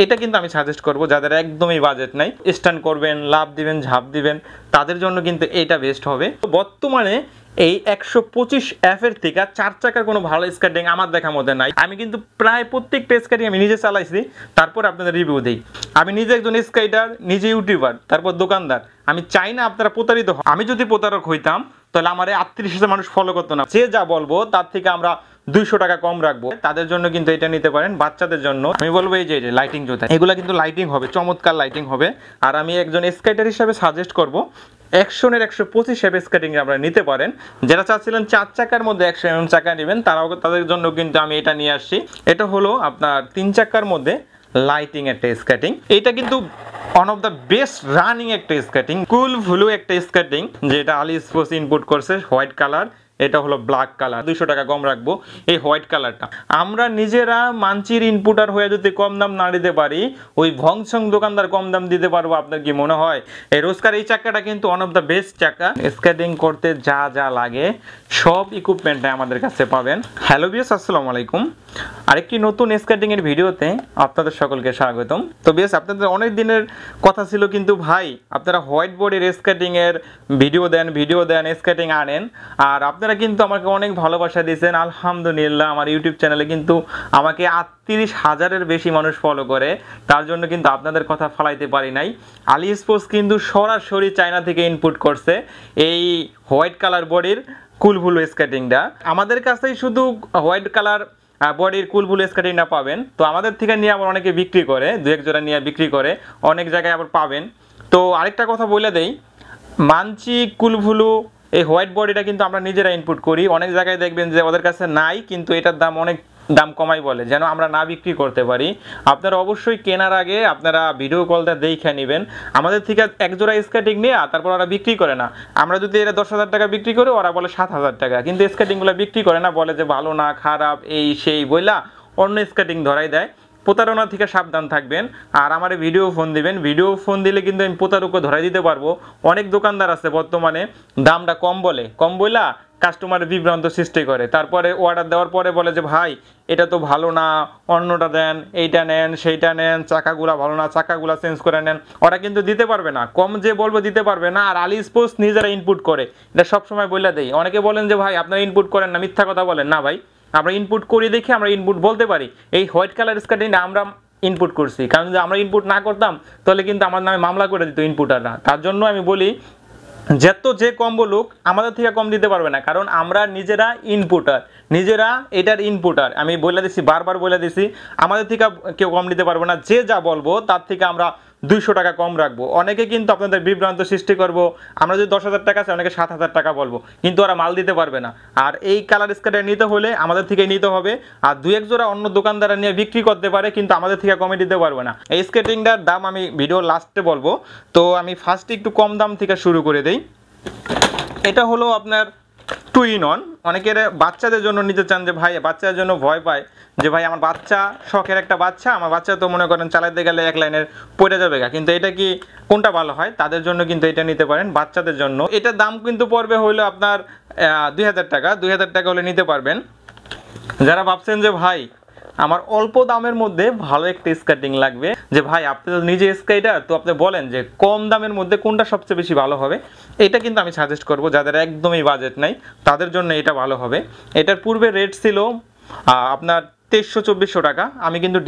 এটা কিন্তু আমি সাজেস্ট করব যাদের একদমই বাজেট নাই, স্ট্যান্ড করবেন, লাভ দিবেন, ঝাঁপ দিবেন, তাদের জন্য কিন্তু এটা বেস্ট হবে। বর্তমানে এই 125F এর থেকে 4 চাকার কোনো ভালো স্কেটিং আমার দেখার মধ্যে নাই। আমি কিন্তু প্রায় প্রত্যেকটা স্কেটিং আমি নিজে চালাইছি, তারপর আপনাদের রিভিউ দিই। আমি নিজে একজন স্কেটার, নিজে ইউটিউবার, তারপর দোকানদার। আমি চাই না আপনারা প্রতারিত হন। আমি যদি প্রতারক হইতাম তাহলে আমার 38,000 মানুষ ফলো করতো না। যে যা বলবো তার থেকে আমরা 200 টাকা কম রাখবো। তাদের জন্য কিন্তু এটা নিতে পারেন। বাচ্চাদের জন্য আমি বলবো এই যে লাইটিং জুতা, এগুলা কিন্তু লাইটিং হবে, চমৎকার লাইটিং হবে। আর আমি একজন স্কেটার হিসাবে সাজেস্ট করব অ্যাকশনের 125F স্কেটিং আপনারা নিতে পারেন। যারা চাচ্ছিলেন 4 চাকার মধ্যে 100mm চাকা নেবেন তাদের জন্য কিন্তু আমি এটা নিয়ে আসছি। এটা হলো আপনার 3 চাকার মধ্যে লাইটিং একটা স্কেটিং। এটা কিন্তু one of the best running একটা স্কেটিং, কুল ভ্লু একটা স্কেটিং, যেটা AliExpress ইনপুট করছে, হোয়াইট কালার। এটা হলো ব্ল্যাক কালার, 200 টাকা কম রাখবো। এই হোয়াইট কালারটা আমরা নিজেরা মানচির ইনপুটার হয়ে যদি কম দাম না দিতে পারি, ওই ভংসং দোকানদার কম দাম দিতে পারবো? আপনার কি মনে হয়? এই রোজকার এই চাকাটা কিন্তু ওয়ান অফ দ্য বেস্ট চাকা। স্কেটিং করতে যা যা লাগে সব ইকুইপমেন্ট আমাদের কাছে পাবেন। হ্যালো ভিউয়ার্স, আসসালামু আলাইকুম। আরেকটি নতুন স্কেটিং এর ভিডিওতে আপনাদের সকলকে স্বাগতম। তো ভিউয়ার্স, আপনাদের অনেক দিনের কথা ছিল কিন্তু ভাই আপনারা হোয়াইট বোর্ডের স্কেটিং এর ভিডিও দেন স্কেটিং আনেন, আর আপনারা কিন্তু আমাকে অনেক ভালোবাসা দিয়েছেন। আলহামদুলিল্লাহ, আমার ইউটিউব চ্যানেলে কিন্তু আমাকে 38,000-এর বেশি মানুষ ফলো করে। তার জন্য কিন্তু আপনাদের কথা ফালাইতে পারি নাই। AliExpress কিন্তু সরাসরি চায়না থেকে ইনপুট করছে এই হোয়াইট কালার বডির কুল ভ্লু স্কেটিংটা। আমাদের কাছেই শুধু হোয়াইট কালার বডির কুল ভ্লু স্কেটিংটা পাবেন। তো আমাদের থেকে নিয়ে আবার অনেকে বিক্রি করে, 2-1 জোড়া নিয়ে বিক্রি করে, অনেক জায়গায় আবার পাবেন। তো আরেকটা কথা বলে দেই, মানচি কুল ভ্লু এই হোয়াইট বডিটা কিন্তু আমরা নিজেরা ইনপুট করি। অনেক জায়গায় দেখবেন যে ওদের কাছে নাই, কিন্তু এটার দাম অনেক দাম কমাই বলে, যেন আমরা না বিক্রি করতে পারি। আপনারা অবশ্যই কেনার আগে আপনারা ভিডিও কলটা দেখে নেবেন। আমাদের থেকে এক জোড়া স্কেটিং নিয়ে তারপর ওরা বিক্রি করে না। আমরা যদি এটা 10,000 টাকা বিক্রি করি, ওরা বলে 7,000 টাকা, কিন্তু স্কেটিংগুলো বিক্রি করে না, বলে যে ভালো না, খারাপ, এই সেই বইলা অন্য স্কেটিং ধরাই দেয়। প্রতারণা থেকে সাবধান থাকবেন। আর আমার ভিডিও ফোন দিবেন, ভিডিও ফোন দিলে কিন্তু আমি প্রতারককে ধরাই দিতে পারবো। অনেক দোকানদার আছে বর্তমানে দামটা কম বইলা কাস্টমারের বিভ্রান্ত সৃষ্টি করে, তারপরে অর্ডার দেওয়ার পরে বলে যে ভাই এটা তো ভালো না, অন্যটা দেন, এইটা নেন, সেইটা নেন, চাকাগুলা ভালো না, চাকাগুলা চেঞ্জ করে নেন। ওরা কিন্তু দিতে পারবে না, কম যে বলবো দিতে পারবে না। আর AliExpress নিজেরা ইনপুট করে, এটা সবসময় বলে দেই। অনেকে বলেন যে ভাই আপনারা ইনপুট করেন না, মিথ্যা কথা বলেন। না ভাই, আমরা ইনপুট করি দেখে আমরা ইনপুট বলতে পারি। এই হোয়াইট কালার স্কেটিংটা আমরা ইনপুট করছি, কারণ যদি আমরা ইনপুট না করতাম তাহলে কিন্তু আমার নামে মামলা করে দিত ইনপুটাররা। তার জন্য আমি বলি যে কম বলুক আমাদের থেকে কম দিতে পারবে না, কারণ আমরা নিজেরা ইনপুটার, নিজেরা এটার ইনপুটার। আমি বলে দিছি, বারবার বলে দিছি, আমাদের থেকে কেউ কম দিতে পারবে না। যে যা বলবো তার থেকে আমরা 200 টাকা কম রাখবো। অনেকে কিন্তু আপনাদের বিভ্রান্ত সৃষ্টি করবো, আমরা যদি 10,000 টাকা আছে অনেকে 7,000 টাকা বলবো, কিন্তু ওরা মাল দিতে পারবে না। আর এই কালার স্কেটার নিতে হলে আমাদের থেকে নিতে হবে। আর 2-1 জোড়া অন্য দোকানদাররা নিয়ে বিক্রি করতে পারে, কিন্তু আমাদের থেকে কমে দিতে পারবে না। এই স্কেটিংটার দাম আমি ভিডিও লাস্টে বলবো। তো আমি ফার্স্টে একটু কম দাম থেকে শুরু করে দেই। এটা হলো আপনার 2-in-1। অনেকের বাচ্চাদের জন্য নিতে চান, যে ভাই বাচ্চাদের জন্য ভয় পায় যে ভাই আমার বাচ্চা শখের একটা বাচ্চা, আমার বাচ্চা তো মনে করেন চালাতে গেলে এক লাইনের পড়ে যাবে, কিন্তু এটা কি কোনটা ভালো হয়, তাদের জন্য কিন্তু এটা নিতে পারেন বাচ্চাদের জন্য। এটার দাম কিন্তু পড়বে হলো আপনার 2,000 টাকা। 2,000 টাকা হলে নিতে পারবেন। যারা ভাবছেন যে ভাই আমার অল্প দামের মধ্যে ভালো একটা স্কেটিং লাগবে, যে ভাই আপনি তো নিজে স্কেটার, তো আপনি বলেন যে কম দামের মধ্যে কোনটা সবচেয়ে বেশি ভালো হবে, এটা কিন্তু আমি সাজেস্ট করব। যাদের একদমই বাজেট নাই তাদের জন্য এটা ভালো হবে। এটার পূর্বে রেট ছিল আপনার 2300-2400 টাকা। আমি কিন্তু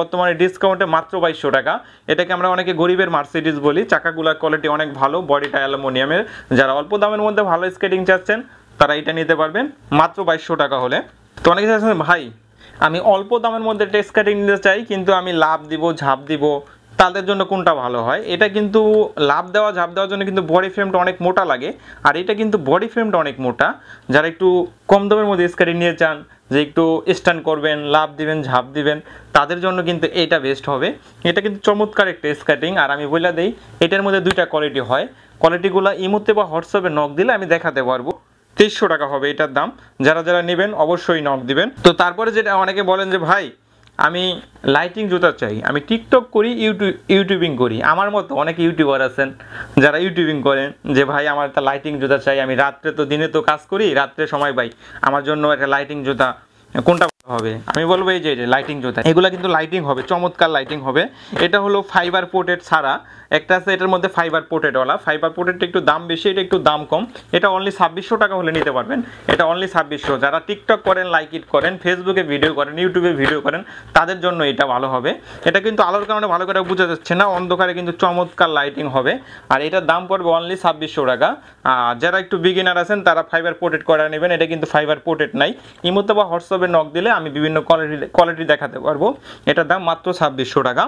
বর্তমানে ডিসকাউন্টে মাত্র 2200 টাকা। এটাকে আমরা অনেকে গরিবের মার্সিডিজ বলি। চাকাগুলোর কোয়ালিটি অনেক ভালো, বডিটা অ্যালুমিনিয়ামের। যারা অল্প দামের মধ্যে ভালো স্কেটিং চাচ্ছেন তারা এটা নিতে পারবেন মাত্র 2200 টাকা হলে। তো অনেকে চাচ্ছেন ভাই আমি অল্প দামের মধ্যে একটা স্কেটিং নিতে চাই, কিন্তু আমি লাভ দিব, ঝাঁপ দিব, তাদের জন্য কোনটা ভালো হয়? এটা কিন্তু লাভ দেওয়া, ঝাঁপ দেওয়ার জন্য কিন্তু বডি ফ্রেমটা অনেক মোটা লাগে, আর এটা কিন্তু বডি ফ্রেমটা অনেক মোটা। যারা একটু কম দামের মধ্যে স্কেটিং নিয়ে চান, যে একটু স্ট্যান্ড করবেন, লাভ দিবেন, ঝাঁপ দিবেন, তাদের জন্য কিন্তু এটা বেস্ট হবে। এটা কিন্তু চমৎকার একটা স্কেটিং। আর আমি বলে দেই, এটার মধ্যে 2টা কোয়ালিটি হয়। কোয়ালিটিগুলো ইমোতে বা হোয়াটসঅ্যাপে নক দিলে আমি দেখাতে পারবো। 2300 টাকা হবে এটার দাম। যারা নেবেন অবশ্যই নক দিবেন। তো তারপরে যেটা অনেকে বলেন যে ভাই আমি লাইটিং জুতা চাই, আমি টিকটক করি, ইউটিউবিং করি। আমার মতো অনেক ইউটিউবার আছেন যারা ইউটিউবিং করেন, যে ভাই আমার একটা লাইটিং জুতা চাই, আমি রাত্রে তো দিনে তো কাজ করি, রাত্রে সময় পাই, আমার জন্য একটা লাইটিং জুতা কোনটা হবে? আমি বলবো এই যে লাইটিং জুতা, এগুলা কিন্তু লাইটিং হবে, চমৎকার লাইটিং হবে। এটা হলো ফাইবার পোর্টেড ছাড়া, একটা আছে এটার মধ্যে ফাইবার পোর্টেডওয়ালা। ফাইবার পোর্টেডটা একটু দাম বেশি, এটা একটু দাম কম। এটা অনলি 2600 টাকা হলে নিতে পারবেন। এটা অনলি 2600। যারা টিকটক করেন, লাইক ইট করেন, ফেসবুকে ভিডিও করেন, ইউটিউবে ভিডিও করেন, তাদের জন্য এটা ভালো হবে। এটা কিন্তু আলোর কারণে ভালো করে বোঝা যাচ্ছে না, অন্ধকারে কিন্তু চমৎকার লাইটিং হবে। আর এটার দাম পড়বে অনলি 2600 টাকা। যারা একটু বিগিনার আছেন তারা ফাইবার পোর্টেড করে নেবেন। এটা কিন্তু ফাইবার পোর্টেড নাই। ইমোতে বা হোয়াটসঅ্যাপে নক দিলে আমি বিভিন্ন কোয়ালিটি দেখাতে পারবো। এটার দাম মাত্র 2600 টাকা।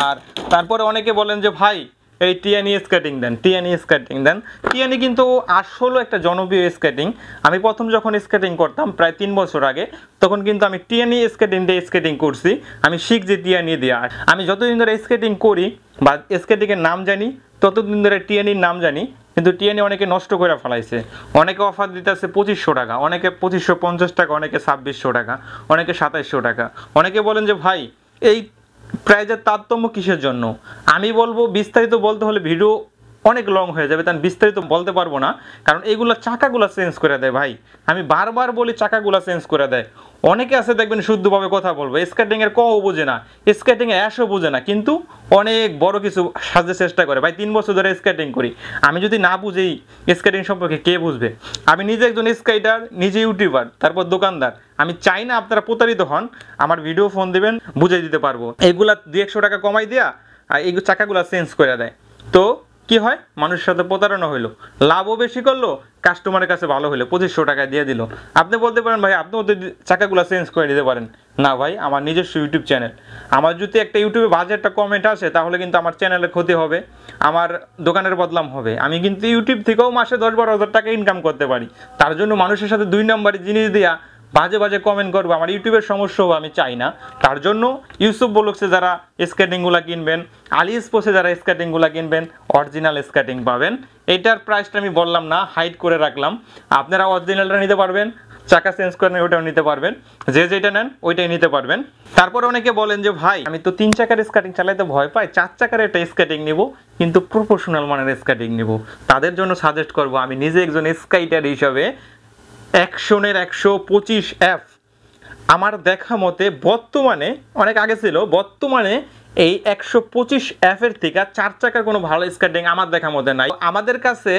আর তারপরে অনেকে বলেন যে ভাই এই টিএনই স্কেটিং দেন, টিএনই স্কেটিং দেন। টিএনই কিন্তু আসলে একটা জনপ্রিয় স্কেটিং। আমি প্রথম যখন স্কেটিং করতাম প্রায় 3 বছর আগে, তখন কিন্তু আমি টিএনই স্কেটিং দিয়ে স্কেটিং করছি। আমি শিখছি টিএনই দিয়ে। আমি যতদিন ধরে স্কেটিং করি বা স্কেটিংয়ের নাম জানি, ততদিন ধরে টিএনইর নাম জানি। কিন্তু টিএনই অনেকে নষ্ট করে ফেলাইছে। অনেকে অফার দিতেছে 2500 টাকা, অনেকে 2550 টাকা, অনেকে 2600 টাকা, অনেকে 2700 টাকা। অনেকে বলেন যে ভাই এই প্রাইজের তারতম্য কিসের জন্য? আমি বলবো বিস্তারিত বলতে হলে ভিডিও অনেক লং হয়ে যাবে, তাই বিস্তারিত বলতে পারবো না। কারণ এইগুলো চাকাগুলো চেঞ্জ করে দেয় ভাই। আমি বারবার বলি চাকাগুলো চেঞ্জ করে দেয়। অনেকে আছে দেখবেন শুদ্ধভাবে কথা বলবো, স্কেটিংয়ের কও বোঝে না, স্কেটিংয়ে অ্যাশও বোঝে না, কিন্তু অনেক বড় কিছু সাজতে চেষ্টা করে। ভাই 3 বছর ধরে স্কেটিং করি, আমি যদি না বুঝি স্কেটিং সম্পর্কে কে বুঝবে? আমি নিজে একজন স্কেটার, নিজে ইউটিউবার, তারপর দোকানদার। আমি চাই না আপনারা প্রতারিত হন। আমার ভিডিও ফোন দিবেন, বুঝিয়ে দিতে পারবো। এইগুলা 200 টাকা কমাই দিয়া আর এই চাকাগুলা চেঞ্জ করে দেয়। তো কি হয়? মানুষের সাথে প্রতারণা হইলো, লাভও বেশি করলো, কাস্টমারের কাছে ভালো হইলো, 2500 টাকা দিয়ে দিল। আপনি বলতে পারেন ভাই আপনি ওদের চাকাগুলো চেঞ্জ করে দিতে পারেন। না ভাই, আমার নিজস্ব ইউটিউব চ্যানেল। আমার যদি একটা ইউটিউবে বাজে একটা কমেন্ট আসে, তাহলে কিন্তু আমার চ্যানেলের ক্ষতি হবে, আমার দোকানের বদনাম হবে। আমি কিন্তু ইউটিউব থেকেও মাসে 10-12 হাজার টাকা ইনকাম করতে পারি। তার জন্য মানুষের সাথে 2 নম্বরের জিনিস দিয়া বাজে বাজে কমেন্ট করবো, আমার ইউটিউবের সমস্যা হবে, আমি চাই না। তার জন্য ইউসুফ ব্লগসে যারা স্কেটিংগুলো কিনবেন, আলি স্পোর্টসে যারা স্কেটিংগুলো কিনবেন, অরিজিনাল স্কেটিং পাবেন। এটার প্রাইসটা আমি বললাম না, হাইড করে রাখলাম। আপনারা অরিজিনালটা নিতে পারবেন, চাকা চেঞ্জ করে ওটাও নিতে পারবেন, যে যেটা নেন ওইটাই নিতে পারবেন। তারপর অনেকে বলেন যে ভাই আমি তো 3 চাকার স্কেটিং চালাইতে ভয় পাই, 4 চাকার একটা স্কেটিং নিব, কিন্তু প্রফেশনাল মানের স্কেটিং নিব। তাদের জন্য সাজেস্ট করব, আমি নিজে একজন স্কেটার হিসাবে অ্যাকশনের 125F আমার দেখা মতে বর্তমানে, অনেক আগে ছিল, বর্তমানে এই 125F এর থেকে 4 চাকার কোনো ভালো স্কেটিং আমার দেখা মতে নাই। আমাদের কাছে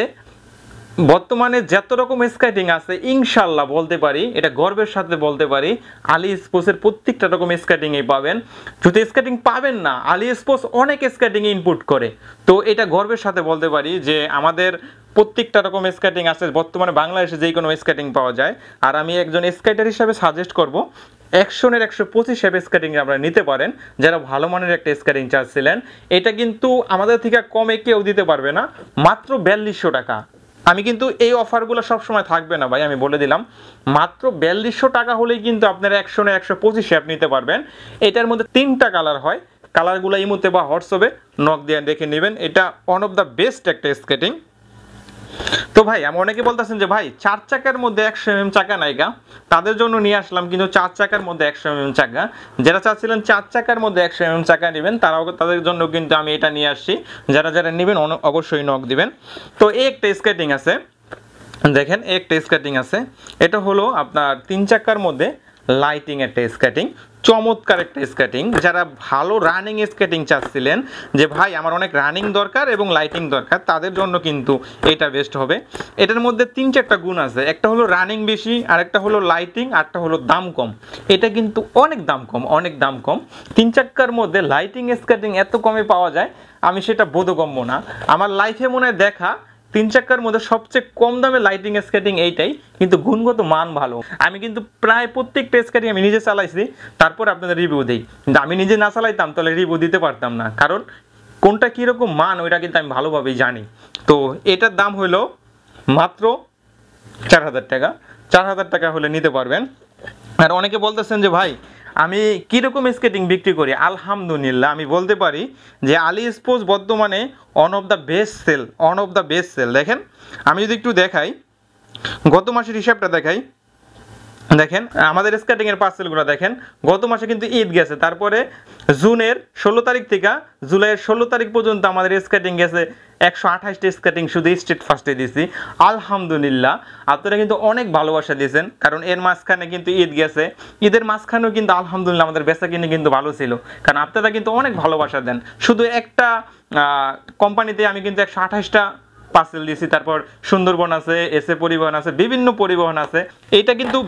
বর্তমানে যত রকম স্কেটিং আছে, ইনশাল্লাহ বলতে পারি, এটা গর্বের সাথে বলতে পারি, আলি স্পোর্টসের প্রত্যেকটা রকম স্কেটিংই পাবেন। যদি স্কেটিং পাবেন না, আলি স্পোর্টস অনেক স্কেটিং ইনপুট করে। তো এটা গর্বের সাথে বলতে পারি যে আমাদের প্রত্যেকটা রকম স্কেটিং আছে বর্তমানে বাংলাদেশে, যেই কোনো স্কেটিং পাওয়া যায়। আর আমি একজন স্কেটার হিসাবে সাজেস্ট করব অ্যাকশনের 125F স্কেটিং আপনারা নিতে পারেন, যারা ভালো মানের একটা স্কেটিং চাচ্ছিলেন। এটা কিন্তু আমাদের থেকে কমে কেউ দিতে পারবে না, মাত্র 4200 টাকা। আমি কিন্তু এই অফারগুলো সবসময় থাকবে না ভাই, আমি বলে দিলাম। মাত্র 4200 টাকা হলেই কিন্তু আপনারা অ্যাকশনে 125F নিতে পারবেন। এটার মধ্যে 3টা কালার হয়, কালারগুলো ইমোতে বা হোয়াটসঅ্যাপে নক দিয়ে দেখে নেবেন। এটা ওয়ান অফ দ্য বেস্ট একটা স্কেটিং। তো ভাই আমি অনেকে বলতেছেন যে ভাই 4 চাকার মধ্যে 100mm চাকা নাইকা, তাদের জন্য নিয়ে আসলাম কিন্তু 4 চাকার মধ্যে 100mm চাকা। যারা চাচ্ছিলেন 4 চাকার মধ্যে 100mm চাকা নেবেন, তারাও তাদের জন্য কিন্তু আমি এটা নিয়ে আসছি। যারা যারা নেবেন অবশ্যই নক দিবেন। তো এই একটা স্কেটিং আছে, দেখেন এই একটা স্কেটিং আছে। এটা হলো আপনার 3 চাকার মধ্যে লাইটিং একটা স্কেটিং, চমৎকার একটা স্কেটিং। যারা ভালো রানিং স্কেটিং চাচ্ছিলেন যে ভাই আমার অনেক রানিং দরকার এবং লাইটিং দরকার, তাদের জন্য কিন্তু এটা বেস্ট হবে। এটার মধ্যে 3-4টা গুণ আছে, একটা হলো রানিং বেশি, আরেকটা হলো লাইটিং, আরেকটা হলো দাম কম। এটা কিন্তু অনেক দাম কম, অনেক দাম কম। 3 চাকার মধ্যে লাইটিং স্কেটিং এত কমে পাওয়া যায়, আমি সেটা বোধগম্য না। আমার লাইফে মনে হয় দেখা 3 চাকার মধ্যে সবচেয়ে কম দামে লাইটিং স্কেটিং এইটাই, কিন্তু গুণগত মান ভালো। আমি কিন্তু প্রায় প্রত্যেকটা স্কেটিং আমি নিজে চালাইছি, তারপর আপনাদের রিভিউ দিই। কিন্তু আমি নিজে না চালাইতাম তাহলে রিভিউ দিতে পারতাম না, কারণ কোনটা কীরকম মান ওইটা কিন্তু আমি ভালোভাবেই জানি। তো এটার দাম হলো মাত্র 4000 টাকা। 4000 টাকা হলে নিতে পারবেন। আর অনেকে বলতেছেন যে ভাই আমি কীরকম স্কেটিং বিক্রি করি, আলহামদুলিল্লাহ আমি বলতে পারি যে আলি স্পোর্টস বর্তমানে one of the best sell, one of the best sell. দেখেন আমি যদি একটু দেখাই, গত মাসের হিসাবটা দেখাই, দেখেন আমাদের স্কেটিংয়ের পার্সেলগুলো দেখেন। গত মাসে কিন্তু ঈদ গেছে, তারপরে জুনের 16 তারিখ থেকে জুলাইয়ের 16 তারিখ পর্যন্ত আমাদের স্কেটিং গেছে 128টা স্কেটিং শুধু স্টেট ফার্স্টে দিছি। আলহামদুলিল্লাহ আপনারা কিন্তু অনেক ভালোবাসা দিয়েছেন, কারণ এর মাঝখানে কিন্তু ঈদ গেছে, ঈদের মাঝখানেও কিন্তু আলহামদুলিল্লাহ আমাদের বেচাকিনি কিন্তু ভালো ছিল, কারণ আপনারা কিন্তু অনেক ভালোবাসা দেন। শুধু একটা কোম্পানিতে আমি কিন্তু 128টা পার্সেল দিয়েছি, তারপর সুন্দরবন আছে, এসএ পরিবহন আছে, বিভিন্ন পরিবহন আছে। এটা কিন্তু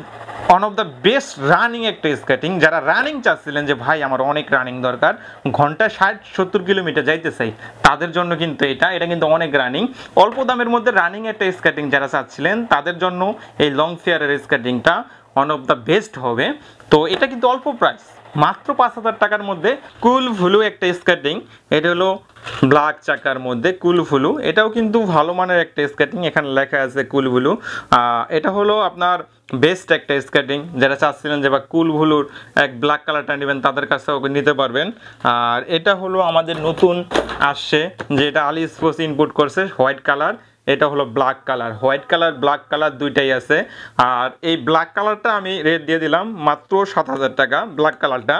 one of the best running একটা স্কেটিং। যারা রানিং চাচ্ছিলেন যে ভাই আমার অনেক রানিং দরকার, ঘন্টায় 60-70 কিলোমিটার যাইতে চাই, তাদের জন্য কিন্তু এটা কিন্তু অনেক রানিং, অল্প দামের মধ্যে রানিং একটা স্কেটিং যারা চাচ্ছিলেন তাদের জন্য এই লং ফেয়ারের স্কেটিংটা ওয়ান অফ দ্য বেস্ট হবে। তো এটা কিন্তু অল্প প্রাইস, মাত্র 5,000 টাকার মধ্যে কুল ভুলু একটা স্কেটিং। এটা হলো ব্ল্যাক চাকার মধ্যে কুল ভুলু, এটাও কিন্তু ভালো মানের একটা স্কেটিং, এখানে লেখা আছে কুল ভুলু। এটা হলো আপনার বেস্ট একটা স্কেটিং, যারা চাচ্ছিলেন যে বা কুল ভুলুর এক ব্ল্যাক কালারটা নেবেন তাদের কাছেও নিতে পারবেন। আর এটা হলো আমাদের নতুন আসছে, যেটা আলি স্পোর্টস ইনপুট করছে, হোয়াইট কালার, এটা হলো black colour, white colour black colour দুইটাই আছে। আর এই ব্ল্যাক কালারটা আমি রেট দিয়ে দিলাম মাত্র 7,000 টাকা ব্ল্যাক কালারটা।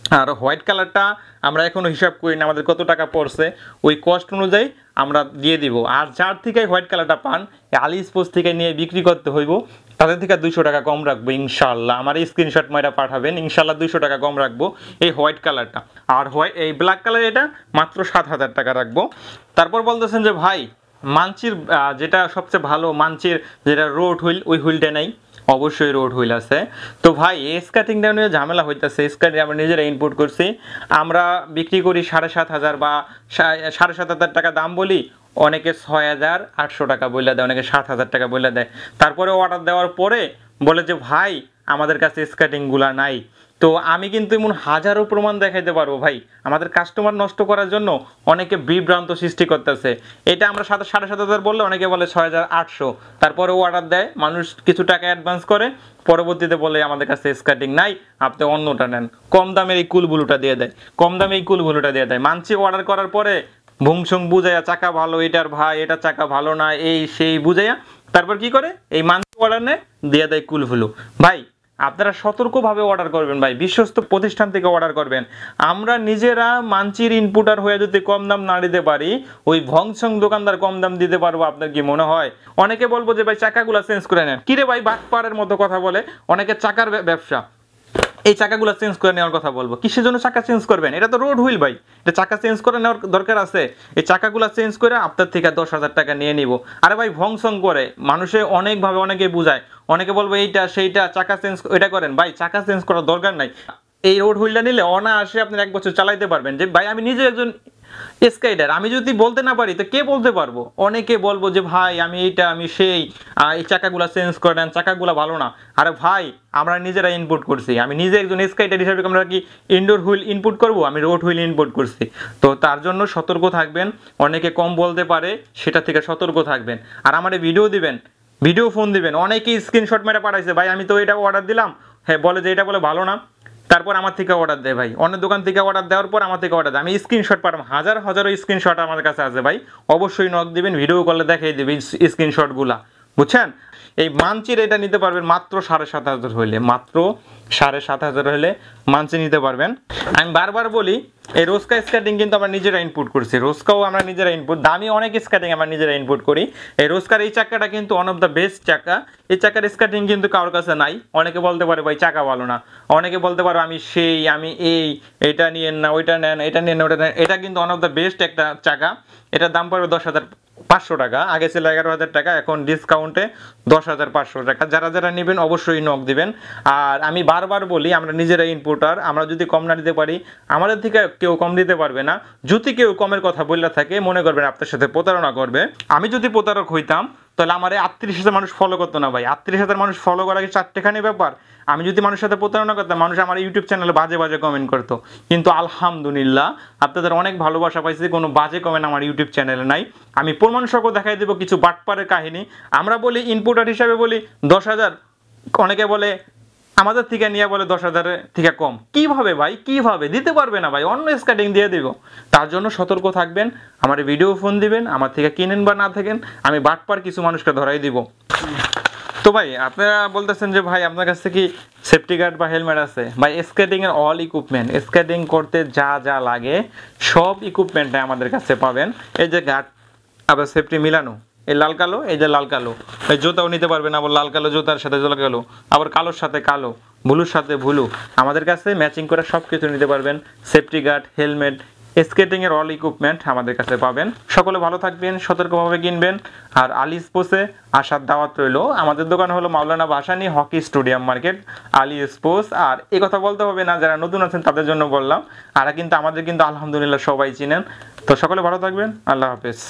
আর হোয়াইট কালারটা আমরা এখনো হিসাব করি না আমাদের কত টাকা পড়ছে, ওই কস্ট অনুযায়ী আমরা দিয়ে দিব। আর যার থেকে হোয়াইট কালারটা পান আলি স্পোর্টস থেকে নিয়ে বিক্রি করতে হইব, তাদের থেকে 200 টাকা কম রাখবো ইনশাল্লাহ। আমার এই স্ক্রিনশট মাইরা পাঠাবেন, ইনশাল্লাহ 200 টাকা কম রাখবো এই হোয়াইট কালারটা। আর এই ব্ল্যাক কালার এটা মাত্র 7,000 টাকা রাখবো। তারপর বলতেছেন যে ভাই মানচির যেটা সবচেয়ে ভালো, মানচির যেটা রোড হুইল, ওই হুইলটা নেই, অবশ্যই রোড হুইল আছে। তো ভাই এই স্কেটিংটা নিয়ে ঝামেলা হইতেছে, স্কেটিং আমরা নিজেরা ইনপুট করছি, আমরা বিক্রি করি 7,500 বা 7,500 টাকা দাম বলি, অনেকে 6,800 টাকা বলে দেয়, অনেকে 7,000 টাকা বলে দেয়। তারপরে অর্ডার দেওয়ার পরে বলে যে ভাই আমাদের কাছে স্কেটিংগুলা নাই। তো আমি কিন্তু এমন হাজারো প্রমাণ দেখাইতে পারবো ভাই, আমাদের কাস্টমার নষ্ট করার জন্য অনেকে বিভ্রান্ত সৃষ্টি করতেছে। এটা আমরা 7,500 বললে অনেকে বলে 6,800, তারপরে অর্ডার দেয়, মানুষ কিছু টাকা অ্যাডভান্স করে, পরবর্তীতে বলে আমাদের কাছে স্কেটিং নাই, আপনি অন্যটা নেন, কম দামের এই কুলবুলুটা দিয়ে দেয়, কম দামে এই কুলবুলুটা দিয়ে দেয়। মানছি অর্ডার করার পরে ভুংসুং বুঝাইয়া চাকা ভালো, এটার ভাই এটা চাকা ভালো না, এই সেই বুঝাইয়া তারপর কি করে এই মানছি অর্ডার নেয়, দিয়ে দেয় কুলবুলু। ভাই আপনারা সতর্কভাবে অর্ডার করবেন ভাই, বিশ্বস্ত প্রতিষ্ঠান থেকে অর্ডার করবেন। আমরা নিজেরা মানচির ইনপুটার হয়ে যদি কম দাম না দিতে পারি, ওই ভংসং দোকানদার কম দাম দিতে পারবো আপনার কি মনে হয়? অনেকে বলবো যে ভাই চাকাগুলো চেঞ্জ করে নেন, কিরে ভাই বাটপাড়ের মতো কথা বলে, অনেকে চাকার ব্যবসা, এই চাকাগুলো চেঞ্জ করে নেওয়ার কথা বলবো, কিসের জন্য চাকা চেঞ্জ করবেন? এটা তো রোড হুইল ভাই, এটা চাকা চেঞ্জ করে নেওয়ার দরকার আছে? এই চাকাগুলো চেঞ্জ করে আপনার থেকে 10,000 টাকা নিয়ে নিব। আরে ভাই ভংসং করে মানুষে অনেকভাবে অনেকে বুঝায়, অনেকে বলবো এইটা সেইটা চাকা চেঞ্জ এটা করেন, ভাই চাকা চেঞ্জ করার দরকার নাই। এই রোড হুইলটা নিলে অনায়াসে আপনি 1 বছর চালাইতে পারবেন। যে ভাই আমি নিজে একজন স্কাইডার, আমি যদি বলতে না পারি তো কে বলতে পারবো? অনেকে বলবো যে ভাই আমি এইটা আমি সেই, এই চাকাগুলা চেঞ্জ করে নেন, চাকাগুলা ভালো না। আরে ভাই আমরা নিজেরা ইনপুট করছি, আমি নিজে একজন স্কাইডার হিসেবে আমরা কি ইনডোর হুইল ইনপুট করব? আমি রোড হুইল ইনপুট করছি। তো তার জন্য সতর্ক থাকবেন, অনেকে কম বলতে পারে সেটা থেকে সতর্ক থাকবেন। আর আমারে ভিডিও দিবেন, ভিডিও ফোন দিবেন, অনেকেই স্ক্রিনশট মেরে পাঠাইছে, ভাই আমি তো এটা অর্ডার দিলাম, হ্যাঁ বলে যে এটা বলে ভালো না, তারপর আমার থেকে অর্ডার দেয় ভাই, অন্য দোকান থেকে অর্ডার দেওয়ার পর আমার থেকে অর্ডার দেয়, আমি স্ক্রিনশট পাঠাম, হাজারো স্ক্রিনশট আমার কাছে আছে ভাই, অবশ্যই নক দিবেন, ভিডিও কলে দেখিয়ে দিবেন স্ক্রিনশটগুলা, বুঝছেন? এই মানচির এটা নিতে পারবেন মাত্র 7,500 হইলে, মাত্র 7,500 হলে মানচি নিতে পারবেন। আমি বারবার বলি এই রোজকা স্কেটিং কিন্তু আমরা নিজেরা ইনপুট করছি, রোজকাও আমরা নিজেরা ইনপুট, দামি অনেক স্কেটিং আমরা নিজেরা ইনপুট করি। এই রোজকার এই চাকাটা কিন্তু ওয়ান অফ দ্য বেস্ট চাকা, এই চাকার স্কেটিং কিন্তু কারোর কাছে নাই। অনেকে বলতে পারে ভাই চাকা ভালো না, অনেকে বলতে পারে আমি সেই আমি এইটা নিয়েন না, ওইটা নেন, এটা নিয়েন ওইটা নেন, এটা কিন্তু ওয়ান অফ দ্য বেস্ট একটা চাকা। এটার দাম পড়বে 10,500 টাকা, আগে ছিল 11,000 টাকা, এখন ডিসকাউন্টে 10,500 টাকা। যারা যারা নেবেন অবশ্যই নক দিবেন। আর আমি বারবার বলি আমরা নিজেরা ইনপুটার, আমরা যদি কম না দিতে পারি আমাদের থেকে কেউ কম দিতে পারবে না। যদি কেউ কমের কথা বললে থাকে মনে করবেন আপনার সাথে প্রতারণা করবে। আমি যদি প্রতারক হইতাম তাহলে আমার 38,000 মানুষ ফলো করতো না ভাই, 38,000 মানুষ ফলো করা কি 4টেখানি ব্যাপার? আমি যদি মানুষের সাথে প্রতারণা করতাম, মানুষ আমার ইউটিউব চ্যানেলে বাজে বাজে কমেন্ট করতো, কিন্তু আলহামদুলিল্লাহ আপনাদের অনেক ভালোবাসা পাইছি, কোনো বাজে কমেন্ট আমার ইউটিউব চ্যানেলে নাই। আমি প্রমাণ সহ দেখাই দেবো কিছু বাটপারের কাহিনী। আমরা বলি ইনপুটার হিসাবে বলি 10,000, অনেকে বলে আমাদের থেকে নিয়ে বলে 10,000 থেকে কম। কিভাবে ভাই, কিভাবে দিতে পারবে না ভাই, অন্য স্কেটিং দিয়ে দিব। তার জন্য সতর্ক থাকবেন, আমার ভিডিও ফোন দিবেন, আমার থেকে কিনেন বা না থাকেন, আমি বাটপার কিছু মানুষকে ধরাই দিব। তো ভাই আপনারা বলতেছেন যে ভাই আপনার কাছে কি সেফটি গার্ড বা হেলমেট আছে? ভাই স্কেটিং এর অল ইকুইপমেন্ট, স্কেটিং করতে যা যা লাগে সব ইকুইপমেন্টটাই আমাদের কাছে পাবেন। এই যে গার্ড আবার সেফটি মিলানো, এই লাল কালো, এই যে লাল কালো, এই জুতাও নিতে পারবেন, আবার লাল কালো জুতার সাথে লাল কালো, আবার কালোর সাথে কালো, ব্লুর সাথে ব্লু, আমাদের কাছে ম্যাচিং করে সব কিছু নিতে পারবেন। সেফটি গার্ড, হেলমেট, স্কেটিং এর অল ইকুইপমেন্ট আমাদের কাছে পাবেন। সকলে ভালো থাকবেন, সতর্কভাবে কিনবেন। আর আলী স্পোর্টসে আসার দাওয়াত রইল। আমাদের দোকান হলো Maulana Bhashani hockey stadium market, Ali sports. আর এই কথা বলতে হবে না, যারা নতুন আছেন তাদের জন্য বললাম, আর কিন্তু আমাদের কিন্তু আলহামদুলিল্লাহ সবাই চিনেন। তো সকলে ভালো থাকবেন, আল্লাহ হাফেজ।